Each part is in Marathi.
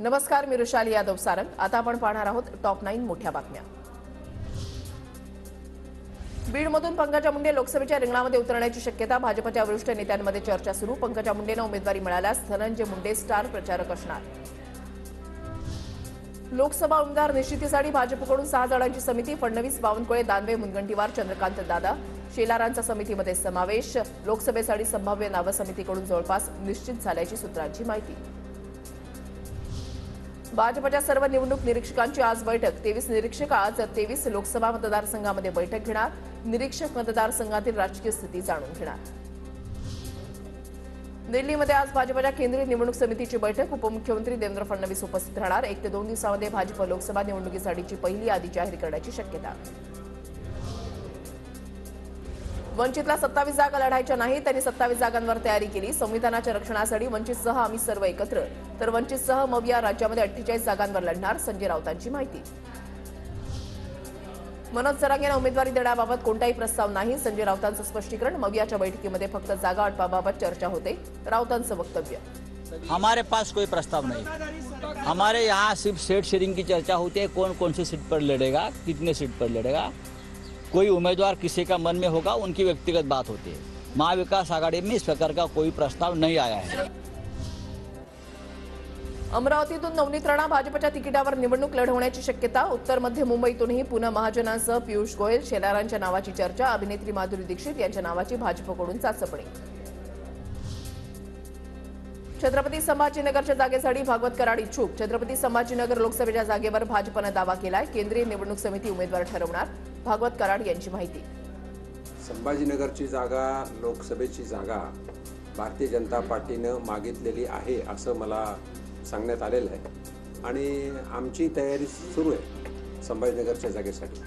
नमस्कार, मी रुशाली यादव सारंग। आता आपण पाहणार आहोत टॉप 9 मोठ्या बातम्या। बीडमधून पंकजा मुंडे लोकसभेच्या रिंगणामध्ये उतरण्याची शक्यता। भाजपच्या वरिष्ठ नेत्यांमध्ये चर्चा सुरू। पंकजा मुंडेंना उमेदवारी मिळाल्यास धनंजय मुंडे स्टार प्रचारक असणार। लोकसभा उमेदवार निश्चितीसाठी भाजपकडून 6 जणांची समिती। फडणवीस, बावनकुळे, दानवे, मुनगंटीवार, चंद्रकांत दादा, शेलारांचा समितीमध्ये समावेश। लोकसभेसाठी संभाव्य नाव समितीकडून जवळपास निश्चित झाल्याची सूत्रांची माहिती। भाजपच्या सर्व निवडणूक निरीक्षकांची आज बैठक। 23 निरीक्षक आज 23 लोकसभा मतदारसंघामध्ये बैठक घेणार। निरीक्षक मतदारसंघातील राजकीय स्थिती जाणून घेणार। दिल्लीमध्ये आज भाजपच्या केंद्रीय निवडणूक समितीची बैठक। उपमुख्यमंत्री देवेंद्र फडणवीस उपस्थित राहणार। 1 ते 2 दिवसांमध्ये भाजप लोकसभा निवडणुकीसाठीची पहिली यादी जाहीर करण्याची शक्यता। वंचितला 27 जागा लढायच्या नाही, त्यांनी 27 जागांवर तयारी केली। संविधानाच्या रक्षणासाठी वंचितसह आम्ही सर्व एकत्र, तर वंचितसह मविया राज्यामध्ये 48 जागांवर लढणार। संजय राऊतांची माहिती। मनोज जरांगेंना उमेदवारी देण्याबाबत कोणताही प्रस्ताव नाही। संजय राऊतांचं स्पष्टीकरण। मवियाच्या बैठकीमध्ये फक्त जागा वाटपाबाबत चर्चा होते। राऊतांचं वक्तव्य। हमारे पास कोई प्रस्ताव नहीं। हमारे यहाँ सिर्फ सीट शेयरिंग की चर्चा होती है, कौन कौन सी सीट पर लड़ेगा, कितने सीट पर लड़ेगा। कोई उम्मीदवार किसी का मन में होगा, उनकी व्यक्तिगत बात होती है। महाविकास आघाड़ी में इस प्रकार का कोई प्रस्ताव नहीं आया है। अमरावतीतून नवनीत राणा भाजपच्या तिकिटावर निवडणूक लढवण्याची शक्यता। उत्तर मध्य मुंबईतूनही पुन्हा महाजनांसह पियुष गोयल, शेलारांच्या नावाची चर्चा। अभिनेत्री माधुरी दीक्षित यांच्या नावाची भाजपकडून चाचपणी। छत्रपती संभाजीनगरच्या जागेसाठी भागवत कराड इच्छुक। छत्रपती संभाजीनगर लोकसभेच्या जागेवर भाजपने दावा केलाय। केंद्रीय निवडणूक समिती उमेदवार ठरवणार। भागवत कराड यांची माहिती। संभाजीनगरची जागा लोकसभेची जागा भारतीय जनता पार्टीनं मागितलेली आहे असं मला सांगण्यात आलेलं आहे आणि आमची तयारी सुरू आहे संभाजीनगरच्या जागेसाठी।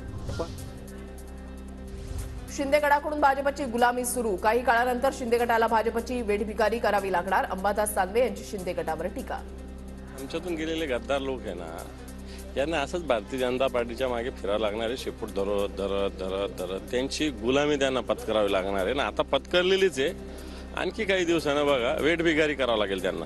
शिंदे गटाकडून भाजपची गुलामी सुरू। काही काळानंतर शिंदे गटाला भाजपची वेठबिगारी करावी लागणार। अंबादास दानवे यांची शिंदे गटावर टीका। आमच्यातून गेलेले गद्दार लोक आहे ना, यांना असंच भारतीय जनता पार्टीच्या मागे फिरावं लागणार आहे। शेपूट धरत त्यांची गुलामी त्यांना पत्करावी लागणार आहे ना। आता पत्करलेलीच आहे। आणखी काही दिवसानं बघा वेठबिगारी करावं लागेल त्यांना।